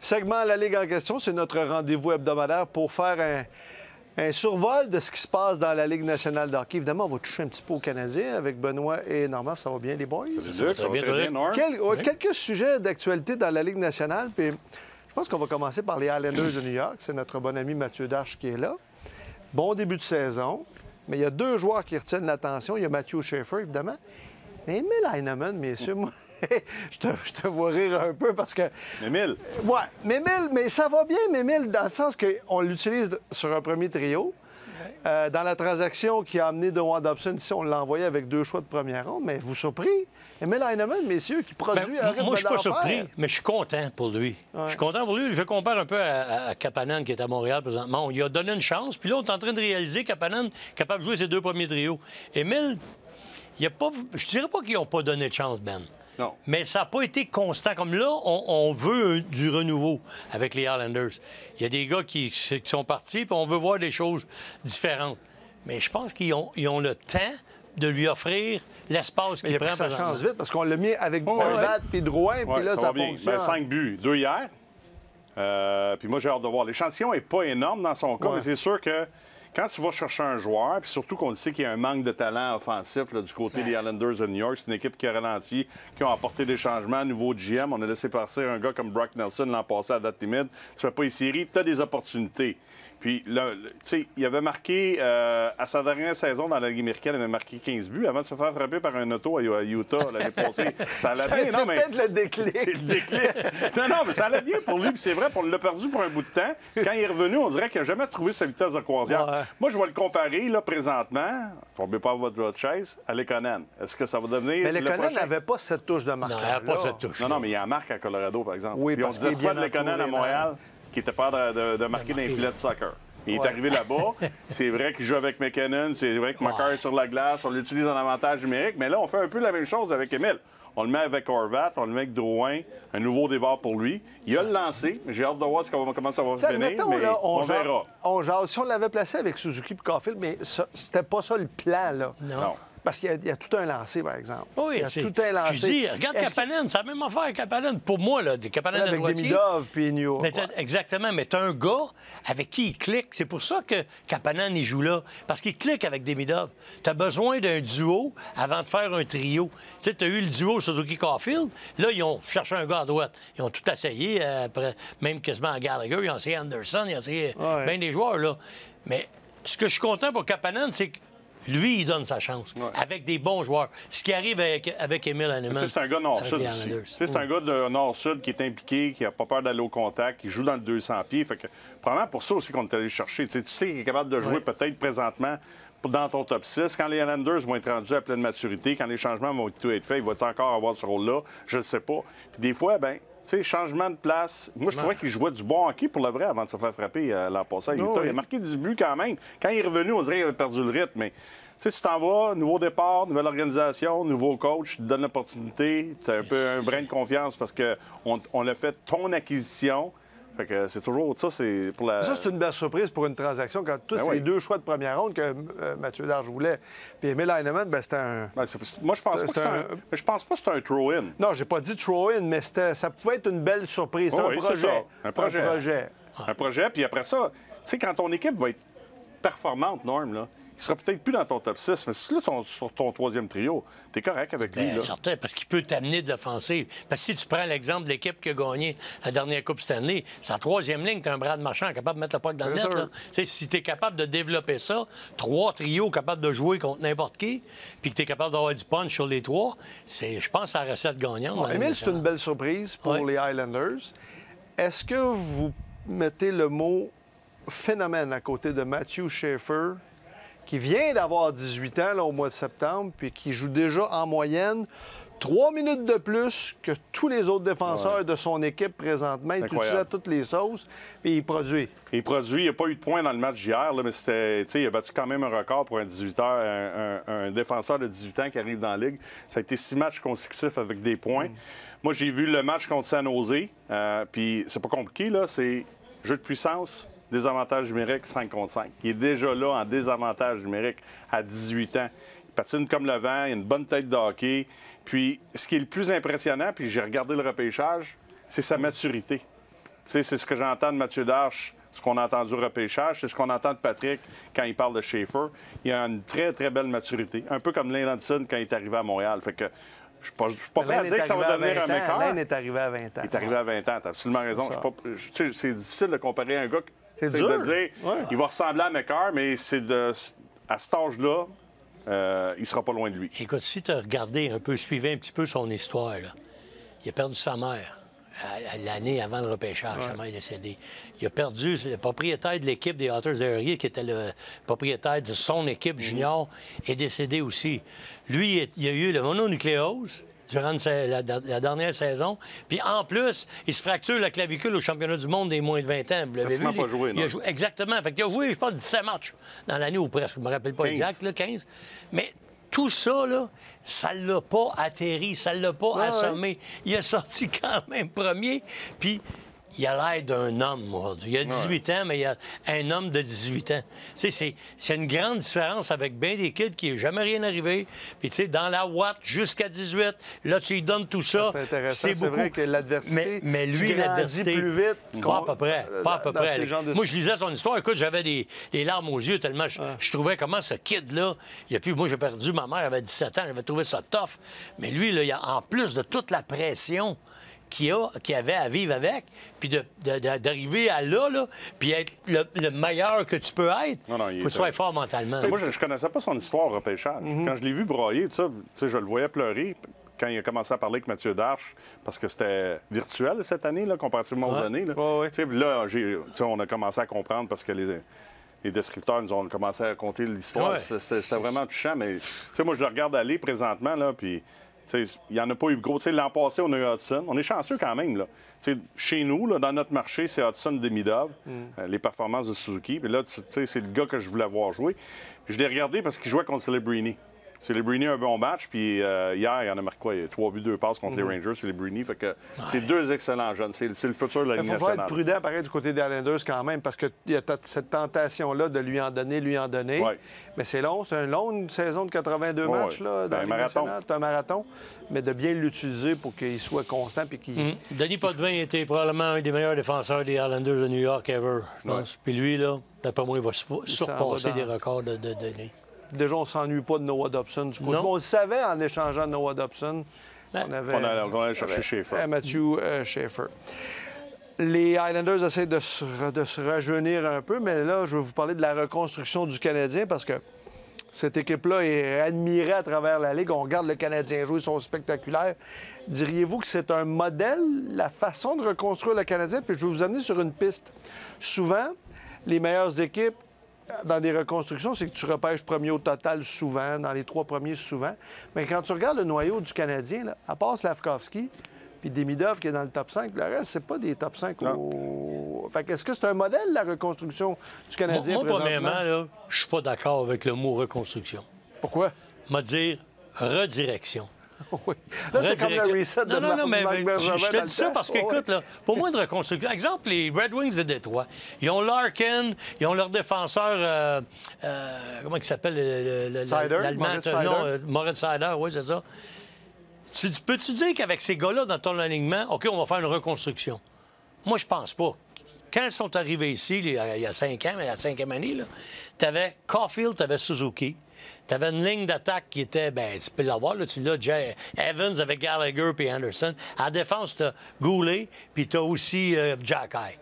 Segment La Ligue en question, c'est notre rendez-vous hebdomadaire pour faire un survol de ce qui se passe dans la Ligue nationale de hockey. Évidemment, on va toucher un petit peu aux Canadiens avec Benoît et Normand. Ça va bien, les boys? Ça va très bien, Norm. Quelques sujets d'actualité dans la Ligue nationale. Puis je pense qu'on va commencer par les Islanders de New York. C'est notre bon ami Mathieu Darche qui est là. Bon début de saison. Mais il y a deux joueurs qui retiennent l'attention. Il y a Matthew Schaefer, évidemment. Mais Emil Heinemann, messieurs, moi, je te vois rire un peu parce que... Emil. Ouais, mais ça va bien, Emil, dans le sens qu'on l'utilise sur un premier trio. Dans la transaction qui a amené DeWan Dobson, ici, on l'a envoyé avec 2 choix de première ronde. Mais vous surpris? Emil Heinemann, messieurs, qui produit... moi, je suis pas surpris, mais je suis content pour lui. Ouais. Je suis content pour lui. Je compare un peu à Kapanen, qui est à Montréal présentement. On lui a donné une chance, puis là, on est en train de réaliser que Kapanen est capable de jouer ses 2 premiers trios. Emil, il y a pas... Je dirais pas qu'ils n'ont pas donné de chance, Ben. Non. Mais ça n'a pas été constant. Comme là, on veut du renouveau avec les Islanders. Il y a des gars qui sont partis, puis on veut voir des choses différentes. Mais je pense qu'ils ont le temps de lui offrir l'espace qu'il prend. Ça change vite, parce qu'on l'a mis avec Horvat puis Drouin, puis là, ça fonctionne. Ben, 5 buts, 2 hier. Puis moi, j'ai hâte de voir. L'échantillon n'est pas énorme dans son cas, mais c'est sûr que quand tu vas chercher un joueur, puis surtout qu'on sait qu'il y a un manque de talent offensif là, du côté des Islanders de New York, c'est une équipe qui a ralenti, qui ont apporté des changements, nouveau GM. On a laissé passer un gars comme Brock Nelson l'an passé à date limite. Tu ne fais pas les séries, tu as des opportunités. Puis, là, tu sais, il avait marqué, à sa dernière saison dans la Ligue américaine, il avait marqué 15 buts avant de se faire frapper par un auto à Utah l'année passée. Ça allait bien, non, mais... peut-être le déclic. C'est le déclic. Non, mais ça allait bien pour lui, puis c'est vrai, on l'a perdu pour un bout de temps. Quand il est revenu, on dirait qu'il n'a jamais trouvé sa vitesse de croisière. Ouais. Moi, je vais le comparer, là, présentement, ne tombez pas votre chaise, à Lekonen. Est-ce que ça va devenir Mais Lekonen prochain? n'avait pas cette touche de marqueur. Non, il n'avait pas cette touche. Non, mais il y a un marque à Colorado, par exemple. Oui, puis on parce disait qu'il est pas bien de Lekonen à entouré, Montréal, qui était peur de marquer dans les filets de soccer. Il est arrivé là-bas. C'est vrai qu'il joue avec McKinnon. C'est vrai que Makar est sur la glace. On l'utilise en avantage numérique. Mais là, on fait un peu la même chose avec Emil. On le met avec Horvat, on le met avec Drouin. Un nouveau départ pour lui. Il a le lancé. J'ai hâte de voir comment ça va finir. Mettons, mais là, on verra. On jase. Si on l'avait placé avec Suzuki et Caulfield, mais c'était pas ça le plan, là. Non. Parce qu'il y a tout un lancé, par exemple. Oui, il y a tout un lancé. Je dis, regarde Kapanen, c'est la même affaire Kapanen. Pour moi, là, des Kapanen avec Demidov puis New. Exactement, mais t'as un gars avec qui il clique. C'est pour ça que Kapanen, il joue là. Parce qu'il clique avec Demidov. T'as besoin d'un duo avant de faire un trio. Tu sais, t'as eu le duo Suzuki-Caulfield. Là, ils ont cherché un gars à droite. Ils ont tout essayé, après, même quasiment à Gallagher. Ils ont essayé Anderson, ils ont essayé bien des joueurs, là. Mais ce que je suis content pour Kapanen, c'est que lui, il donne sa chance, avec des bons joueurs. Ce qui arrive avec Emil Heinemann. C'est un gars nord-sud aussi. C'est un gars de nord-sud qui est impliqué, qui n'a pas peur d'aller au contact, qui joue dans le 200 pieds. Fait que, probablement pour ça aussi qu'on est allé chercher. Tu sais qu'il est capable de jouer peut-être présentement dans ton top 6. Quand les Islanders vont être rendus à pleine maturité, quand les changements vont tout être faits, il va encore avoir ce rôle-là? Je ne sais pas. Puis des fois, ben, tu sais, changement de place. Moi, je trouvais qu'il jouait du bon hockey pour le vrai avant de se faire frapper l'an passé à Utah. Il a marqué 10 buts quand même. Quand il est revenu, on dirait qu'il avait perdu le rythme. Mais tu sais, si t'en vas, nouveau départ, nouvelle organisation, nouveau coach, tu te donnes l'opportunité, tu as un peu un brin de confiance parce qu'on a fait ton acquisition. Fait que c'est toujours ça, c'est pour la... Ça, c'est une belle surprise pour une transaction quand tous les 2 choix de première ronde que Mathieu Darche voulait. Puis Emil Heinemann, ben c'était un... moi, je pense pas que c'est un throw-in. Non, j'ai pas dit throw-in, mais ça pouvait être une belle surprise. C'était un projet. Un projet. Un projet, puis après ça, tu sais, quand ton équipe va être performante, Norm, là, il sera peut-être plus dans ton top 6, mais si là, sur ton 3e trio, t'es correct avec lui. Là. Certain, parce qu'il peut t'amener de l'offensive. Parce que si tu prends l'exemple de l'équipe qui a gagné la dernière Coupe Stanley, sa 3e ligne, t'as un Brad Marchand capable de mettre le puck dans le net. Là. Si t'es capable de développer ça, 3 trios capables de jouer contre n'importe qui, puis que t'es capable d'avoir du punch sur les 3, je pense à la recette gagnante. Emile, c'est une belle surprise pour les Highlanders. Est-ce que vous mettez le mot phénomène à côté de Matthew Schaefer, qui vient d'avoir 18 ans là, au mois de septembre, puis qui joue déjà en moyenne 3 minutes de plus que tous les autres défenseurs de son équipe présentement. Il est utilisé à toutes les sauces, puis il produit. Il produit. Il n'y a pas eu de points dans le match d'hier, mais c'était, il a battu quand même un record pour un 18 un défenseur de 18 ans qui arrive dans la Ligue. Ça a été 6 matchs consécutifs avec des points. Moi, j'ai vu le match contre San Jose, puis c'est pas compliqué, là. C'est jeu de puissance, désavantage numérique 5 contre 5. Il est déjà là en désavantage numérique à 18 ans. Il patine comme le vent, il a une bonne tête de hockey. Puis, ce qui est le plus impressionnant, puis j'ai regardé le repêchage, c'est sa maturité. Tu C'est ce que j'entends de Mathieu Darche, ce qu'on a entendu au repêchage, c'est ce qu'on entend de Patrick quand il parle de Schaefer. Il a une très, très belle maturité, un peu comme Lane Hudson quand il est arrivé à Montréal. Fait que je ne suis pas prêt à dire que ça va devenir un écart. Lane est arrivé à 20 ans. Il est arrivé à 20 ans, tu as absolument raison. C'est difficile de comparer un gars, c'est dur. de dire il va ressembler à McCarr, mais à cet âge-là, il ne sera pas loin de lui. Écoute, si tu as regardé un peu, suivi un petit peu son histoire, là, il a perdu sa mère l'année avant le repêchage. Sa mère est décédée. Il a perdu le propriétaire de l'équipe des Otters d'Erie, qui était le propriétaire de son équipe junior, est décédé aussi. Lui, il a eu le mononucléose durant la dernière saison. Puis en plus, il se fracture la clavicule au championnat du monde des moins de 20 ans. Vous l'avez vu? Il n'a pas joué, non? Exactement. Fait qu'il a joué, je pense, 17 matchs dans l'année ou presque. Je ne me rappelle pas 15. exact, là, 15. Mais tout ça, là, ça ne l'a pas atterri, ça ne l'a pas assommé. Il est sorti quand même premier, puis il a l'air d'un homme aujourd'hui. Il a 18 ans, mais il a un homme de 18 ans. Tu sais, c'est une grande différence avec bien des kids qui n'est jamais rien arrivé. Puis, tu sais, dans la Watt jusqu'à 18, là, tu lui donnes tout ça. C'est intéressant. C'est vrai que l'adversité, mais lui, l'adversité, plus vite. Pas à peu près. Pas à peu près. Moi, je lisais son histoire. Écoute, j'avais les larmes aux yeux tellement je trouvais comment ce kid-là, moi, j'ai perdu ma mère, elle avait 17 ans, j'avais trouvé ça tough. Mais lui, là, en plus de toute la pression qu'il avait à vivre avec, puis d'arriver à là, puis être le meilleur que tu peux être, il faut que tu sois fort mentalement. Moi, je ne connaissais pas son histoire au repêchage. Quand je l'ai vu broyer, je le voyais pleurer quand il a commencé à parler avec Mathieu Darche, parce que c'était virtuel cette année, là, comparativement aux années. Là, on a commencé à comprendre parce que les descripteurs nous ont commencé à raconter l'histoire. C'était vraiment touchant, mais moi, je le regarde aller présentement, là, puis... il n'y en a pas eu gros. L'an passé, on a eu Hudson. On est chanceux quand même. Là. Chez nous, là, dans notre marché, c'est Hudson Demidov, les performances de Suzuki. Puis là, c'est le gars que je voulais voir jouer. Puis je l'ai regardé parce qu'il jouait contre Celebrini. Celebrini a un bon match. Puis hier, il en a marqué quoi? Il y a 3 buts, 2 passes contre les Rangers, Celebrini. Fait que c'est 2 excellents jeunes. C'est le futur de la Ligue nationale. Il faut être prudent, pareil, du côté des Islanders quand même, parce qu'il y a cette tentation-là de lui en donner. Ouais. Mais c'est long. C'est une longue saison de 82 matchs là, dans la Ligue nationale. C'est un marathon. Mais de bien l'utiliser pour qu'il soit constant. Puis qu'il... Denis Potvin était probablement un des meilleurs défenseurs des Islanders de New York ever, je pense. Puis lui, là, d'après moi, il va surpasser des records de Denis. Déjà, on ne s'ennuie pas de Noah Dobson du coup. On le savait en échangeant Noah Dobson. On allait chercher Schaefer. Matthew Schaefer. Les Islanders essaient de se rajeunir un peu, mais là, je vais vous parler de la reconstruction du Canadien parce que cette équipe-là est admirée à travers la Ligue. On regarde le Canadien jouer, ils sont spectaculaires. Diriez-vous que c'est un modèle, la façon de reconstruire le Canadien? Puis je vais vous amener sur une piste. Souvent, les meilleures équipes dans des reconstructions, c'est que tu repêches premier au total souvent, dans les 3 premiers souvent. Mais quand tu regardes le noyau du Canadien, là, à part Slavkovski, puis Demidov qui est dans le top 5, le reste, c'est pas des top 5. Fait que est-ce que c'est un modèle, la reconstruction du Canadien? Moi premièrement, là, je suis pas d'accord avec le mot reconstruction. Pourquoi? M'a dire redirection. Oui. Là, c'est comme le reset de Non, mais je te dis ça temps. parce qu'écoute, là, pour moi, une reconstruction... Exemple, les Red Wings de Détroit, ils ont Larkin, ils ont leur défenseur... comment il s'appelle? L'Allemand? Moritz Seider, oui, c'est ça. Peux-tu dire qu'avec ces gars-là, dans ton alignement, OK, on va faire une reconstruction? Moi, je pense pas. Quand ils sont arrivés ici, il y a 5 ans, mais la 5e année, tu avais Caulfield, tu avais Suzuki. Tu avais une ligne d'attaque qui était, tu peux l'avoir, là, tu l'as, Evans avec Gallagher puis Anderson. À défense, tu as Goulet, puis tu as aussi Jack Eye.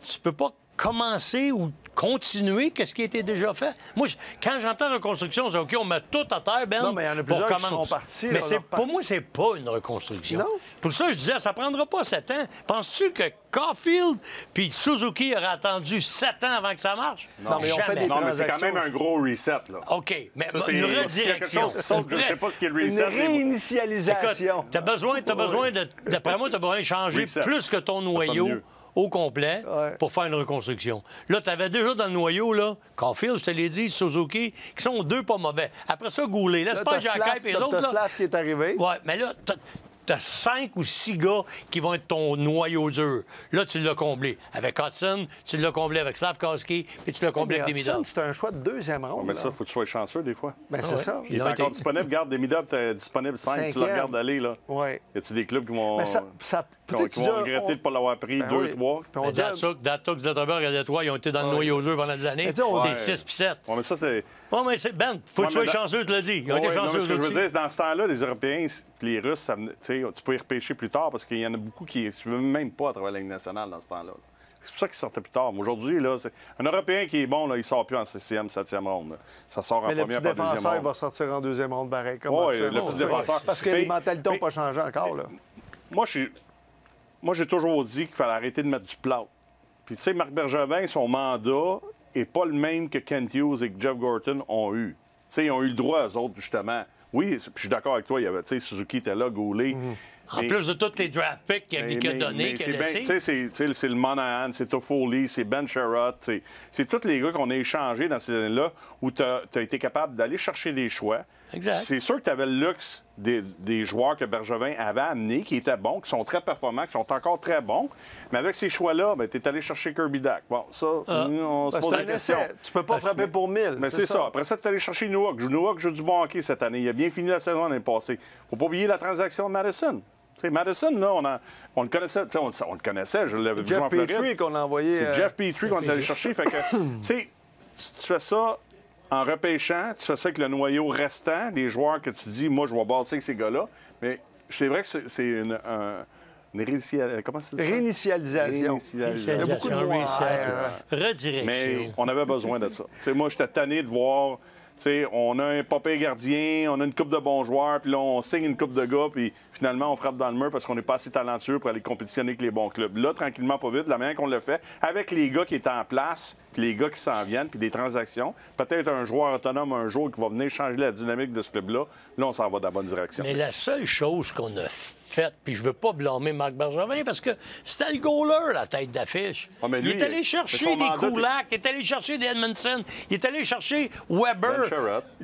Tu peux pas commencer ou continuer qu'est-ce qui a été déjà fait. Moi, quand j'entends reconstruction, je dis OK, on met tout à terre, Ben. Non, mais il y en a plusieurs qui sont partis. Mais pour moi, c'est pas une reconstruction. Non. Pour ça, je disais, ça prendra pas 7 ans. Penses-tu que Caulfield puis Suzuki auraient attendu 7 ans avant que ça marche? Non, mais c'est quand même un gros reset, là. OK, mais ça, une redirection. S'il y a quelque chose qui saute, je ne sais pas ce qu'est le reset. Une réinitialisation. Tu as besoin d'après moi, tu as besoin de changer plus que ton noyau au complet pour faire une reconstruction. Là, tu avais déjà dans le noyau, là, Caulfield, je te l'ai dit, Suzuki, qui sont 2 pas mauvais. Après ça, Goulet. Laisse pas Jack et les autres. Slav qui est arrivé. Oui, mais là, tu as 5 ou 6 gars qui vont être ton noyau dur. Là, tu l'as comblé. Avec Hudson, tu l'as comblé avec Slavkovski, puis tu l'as comblé avec Demidov. C'est un choix de deuxième ronde. Mais ça, il faut que tu sois chanceux des fois. Ben, c'est ça. Il est encore disponible. Garde Demidov, tu es disponible 5, tu le regardes aller. Là. Oui. Y a-tu des clubs qui vont, qui vont regretter de ne pas l'avoir pris 2, 3? Datuk, Zetterberg et Détroit, ils ont été dans le noyau dur pendant des années. Des 6 puis 7. Ouais, mais ça, c'est... Oui, mais c'est Ben, faut que tu sois chanceux, tu l'as dit. Ils ont été chanceux. Ce que je veux dire, dans ce temps-là, les Européens et les Russes, tu peux y repêcher plus tard parce qu'il y en a beaucoup qui ne suivent même pas à travers la Ligue nationale dans ce temps-là. C'est pour ça qu'ils sortaient plus tard. Mais aujourd'hui, là, un Européen qui est bon, là, il ne sort plus en 6e, 7e ronde. Là. Ça sort en première, par deuxième ronde. Le petit défenseur, il va sortir en deuxième ronde, pareil. Oui, le petit défenseur. Parce que les mentalités n'ont pas changé encore. Là. Moi, j'ai toujours dit qu'il fallait arrêter de mettre du plâtre. Puis, tu sais, Marc Bergevin, son mandat n'est pas le même que Kent Hughes et que Jeff Gorton ont eu. Tu sais, ils ont eu le droit, eux autres, justement. Oui, puis je suis d'accord avec toi, il y avait, tu sais, Suzuki était là, Goulet. En plus de tous les draft picks qu'il a donnés, qu'il a laissés. C'est le Monahan, c'est Toffoli, c'est Ben Sherratt. C'est tous les gars qu'on a échangés dans ces années-là où tu as été capable d'aller chercher des choix. Exact. C'est sûr que tu avais le luxe des joueurs que Bergevin avait amenés, qui étaient bons, qui sont très performants, qui sont encore très bons. Mais avec ces choix-là, tu es allé chercher Kirby Dach. Bon, ça, on se pose la question. Tu peux pas frapper pour 1000. Mais c'est ça. Après ça, tu es allé chercher Nowak. Nowak joue du bon hockey cette année. Il a bien fini la saison l'année passée. Faut pas oublier la transaction de Madison. T'sais, Madison, là, on le connaissait. On le connaissait, je l'avais vu jouer en Floride. Jeff Petrie qu'on a envoyé. C'est Jeff Petrie qu'on est allé chercher. Fait que, tu sais, tu fais ça en repêchant, tu fais ça avec le noyau restant, des joueurs que tu dis, moi, je vais bosser avec ces gars-là. Mais c'est vrai que c'est une réinitialisation. Il y a beaucoup de mots. Redirection. Mais on avait besoin de ça. T'sais, moi, j'étais tanné de voir... T'sais, on a un papier gardien, on a une coupe de bons joueurs, puis là, on signe une coupe de gars, puis finalement, on frappe dans le mur parce qu'on n'est pas assez talentueux pour aller compétitionner avec les bons clubs. Là, tranquillement, pas vite, de la manière qu'on le fait, avec les gars qui étaient en place, puis les gars qui s'en viennent, puis des transactions, peut-être un joueur autonome un jour qui va venir changer la dynamique de ce club-là, là, on s'en va dans la bonne direction. Mais la seule chose qu'on a faite, puis je veux pas blâmer Marc Bergevin, parce que c'était le goaler, la tête d'affiche. Ah, lui, il est allé chercher des Kulak, il est allé chercher des Edmondson, il est allé chercher Weber,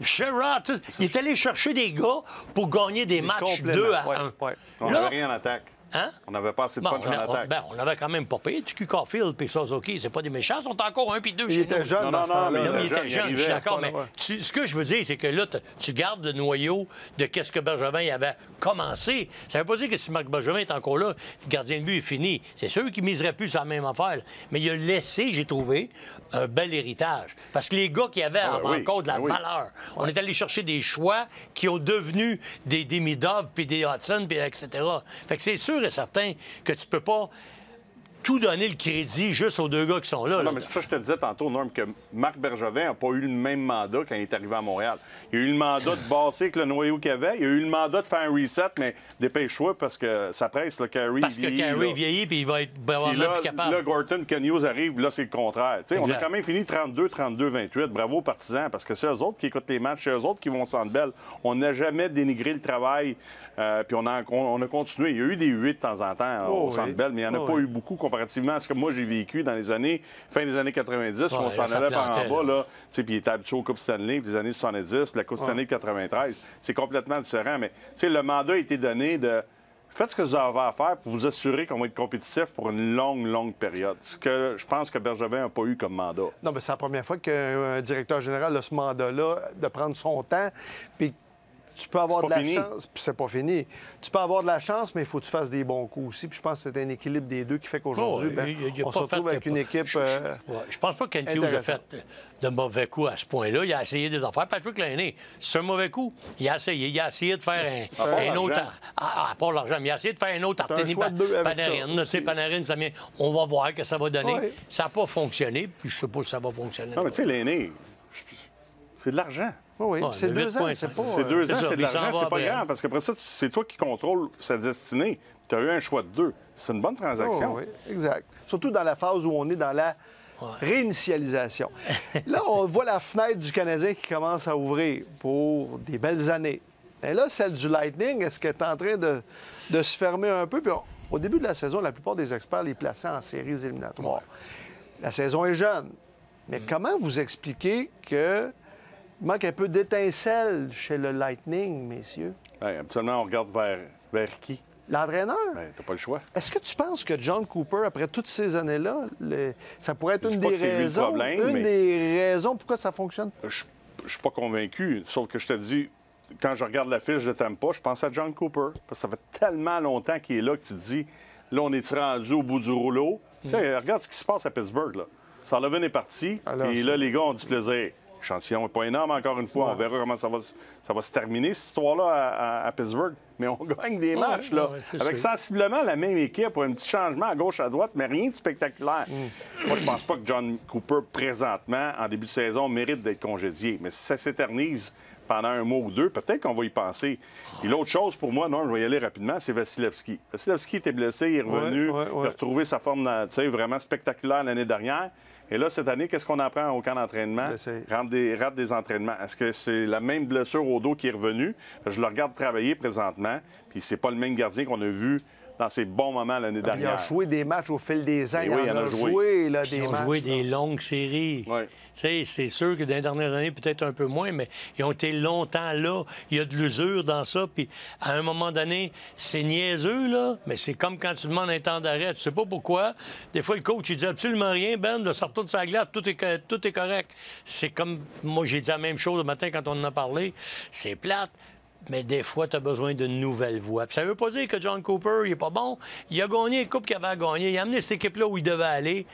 Sherratt. Il est allé chercher des gars pour gagner des matchs 2 à 1. Ouais. On n'avait rien en attaque. Hein? On n'avait pas assez de punch en attaque. On avait quand même pas payé. TQ Caulfield et Suzuki, c'est pas des méchants. Ils sont encore 1 puis 2 Il était jeune dans ce temps-là. Il était jeune, je suis d'accord. Mais ce que je veux dire, c'est que là, tu gardes le noyau de qu'est-ce que Bergevin avait commencé. Ça veut pas dire que si Marc Bergevin est encore là, le gardien de but est fini. C'est sûr qu'il miserait plus sur la même affaire. Mais il a laissé, j'ai trouvé, un bel héritage. Parce que les gars qui avaient encore de la valeur, on est allé chercher des choix qui ont devenu des Demidov, puis des Hudson, puis etc. Fait que c'est sûr et certain que tu peux pas tout donner le crédit juste aux deux gars qui sont là. Non, mais c'est pour ça que je te disais tantôt, Norm, que Marc Bergevin n'a pas eu le même mandat quand il est arrivé à Montréal. Il a eu le mandat de bosser avec le noyau qu'il avait. Il a eu le mandat de faire un reset, mais dépêche-toi parce que ça presse, le Carey parce vieillit. Parce que Carey vieillit puis il va être plus capable. Là, Gorton, Ken Hughes arrive, là, c'est le contraire. On a quand même fini 32-28. Bravo aux partisans, parce que c'est eux autres qui écoutent les matchs, c'est eux autres qui vont au Centre Bell. On n'a jamais dénigré le travail, puis on a continué. Il y a eu des 8 de temps en temps au Centre Bell, mais il n'y en a pas eu beaucoup comparativement à ce que moi j'ai vécu dans les années, fin des années 90, où on s'en allait par en bas, là. Puis il était habitué aux Coupes Stanley, puis les années 70, puis la Coupe Stanley de 93. C'est complètement différent, mais le mandat a été donné de faites ce que vous avez à faire pour vous assurer qu'on va être compétitif pour une longue période. Ce que je pense que Bergevin n'a pas eu comme mandat. Non, mais c'est la première fois qu'un directeur général a ce mandat-là, de prendre son temps, puis tu peux avoir de la chance, puis c'est pas fini. Tu peux avoir de la chance, mais il faut que tu fasses des bons coups aussi. Puis je pense que c'est un équilibre des deux qui fait qu'aujourd'hui, on se retrouve avec une équipe. Je pense pas que Kent Hughes a fait de mauvais coups à ce point-là. Il a essayé des affaires. Patrick Laine, c'est un mauvais coup. Il a essayé de faire un autre. À part l'argent, mais il a essayé de faire un autre Artemi Panarin. Panarin, on va voir que ça va donner. Ouais. Ça n'a pas fonctionné, puis je sais pas si ça va fonctionner. Non, mais tu sais, Laine, c'est de l'argent. Oui, c'est 2 ans, c'est pas... C'est 2 ans, c'est de l'argent, c'est pas grave, parce qu'après ça, c'est toi qui contrôles sa destinée. Tu as eu un choix de 2. C'est une bonne transaction. Oui, exact. Surtout dans la phase où on est dans la réinitialisation. Là, on voit la fenêtre du Canadien qui commence à ouvrir pour des belles années. Et là, celle du Lightning, est-ce qu'elle est en train de se fermer un peu? Puis au début de la saison, la plupart des experts les plaçaient en séries éliminatoires. La saison est jeune. Mais comment vous expliquez que... Il manque un peu d'étincelle chez le Lightning, messieurs. Ouais, absolument, on regarde vers qui? L'entraîneur? Ben, t'as pas le choix. Est-ce que tu penses que John Cooper, après toutes ces années-là, ça pourrait être une pas des que c'est lui le raisons, problème, des raisons pourquoi ça fonctionne? Je suis pas convaincu, sauf que je te dis, quand je regarde la fiche de Tampa, je pense à John Cooper. Parce que ça fait tellement longtemps qu'il est là que tu te dis, là, on est rendu au bout du rouleau. Tu sais, regarde ce qui se passe à Pittsburgh, là. Sullivan est parti, et là, les gars ont du plaisir. L'échantillon n'est pas énorme, encore une fois. On verra comment ça va se terminer, cette histoire-là, à Pittsburgh. Mais on gagne des matchs, là, avec sensiblement la même équipe, un petit changement à gauche, à droite, mais rien de spectaculaire. Moi, je pense pas que John Cooper, présentement, en début de saison, mérite d'être congédié. Mais si ça s'éternise pendant un mois ou deux, peut-être qu'on va y penser. Et l'autre chose, pour moi, non, je vais y aller rapidement, c'est Vasilevski. Vasilevski était blessé, il est revenu, il a retrouvé sa forme vraiment spectaculaire l'année dernière. Et là, cette année, qu'est-ce qu'on apprend au camp d'entraînement? Rate des entraînements. Est-ce que c'est la même blessure au dos qui est revenue? Je le regarde travailler présentement, puis c'est pas le même gardien qu'on a vu dans ses bons moments l'année dernière. Il a joué des matchs au fil des ans. Oui, il en a joué là, des matchs. Ils ont joué des longues séries. Oui. C'est sûr que dans les dernières années, peut-être un peu moins, mais ils ont été longtemps là. Il y a de l'usure dans ça. Puis à un moment donné, c'est niaiseux, là, mais c'est comme quand tu demandes un temps d'arrêt. Tu sais pas pourquoi. Des fois, le coach, il dit absolument rien. Ben, de sortir de sa glace, tout est correct. C'est comme... Moi, j'ai dit la même chose le matin quand on en a parlé. C'est plate. Mais des fois, tu as besoin d'une nouvelle voie. Puis ça veut pas dire que John Cooper, il est pas bon. Il a gagné une coupe qu'il avait à gagner. Il a amené cette équipe-là où il devait aller.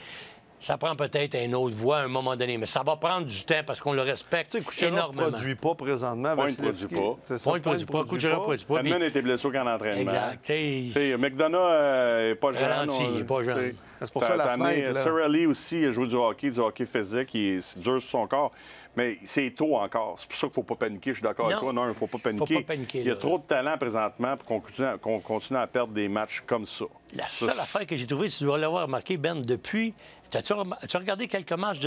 Ça prend peut-être une autre voie à un moment donné, mais ça va prendre du temps parce qu'on le respecte énormément. Ne produit pas présentement. Point ne produit pas. C'est ça. Point ne produit pas. Kucherov ne produit pas. Edmund était blessé au camp d'entraînement. Exact. McDonough n'est pas jeune. Il n'est pas jeune. C'est pour ça la fenêtre. Cirelli aussi, il a joué du hockey physique, c'est dur sur son corps. Mais c'est tôt encore. C'est pour ça qu'il ne faut pas paniquer. Je suis d'accord avec toi. Non, il ne faut pas paniquer. Il y a trop de talent présentement pour qu'on continue à perdre des matchs comme ça. La seule affaire que j'ai trouvée, tu dois l'avoir remarqué, Ben, depuis... As-tu regardé quelques matchs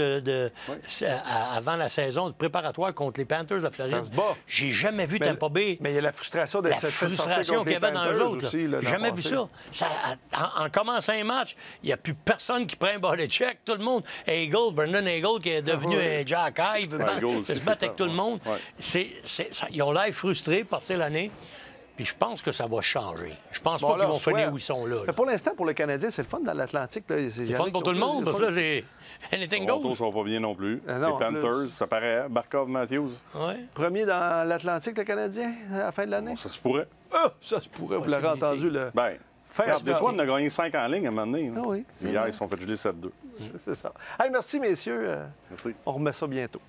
avant la saison de préparatoire contre les Panthers de Floride? Ça se bat. J'ai jamais vu Tampa Bay. Mais il y a la frustration d'être fait sortir qu'il y avait dans eux autres. J'ai jamais vu ça. En commençant un match, il n'y a plus personne qui prend un bas de check. Tout le monde, Brendan Eagle, qui est devenu un Jack High, il veut se battre avec tout le monde. Ils ont l'air frustrés par l'année. Puis je pense que ça va changer. Je pense pas qu'ils vont finir où ils sont là. Mais pour l'instant, pour le Canadien, c'est le fun dans l'Atlantique. C'est le fun pour tout le monde. Parce que c'est anything goes. Les ne va pas bien non plus. Les Panthers, ça paraît. Barkov, Matthews. Premier dans l'Atlantique, le Canadien, à la fin de l'année? Ça se pourrait. Ça se pourrait. Vous l'avez entendu. Détroit, on a gagné 5 en ligne à un moment donné. Oui. Hier, ils se sont fait geler 7-2. C'est ça. Hey, merci, messieurs. Merci. On remet ça bientôt.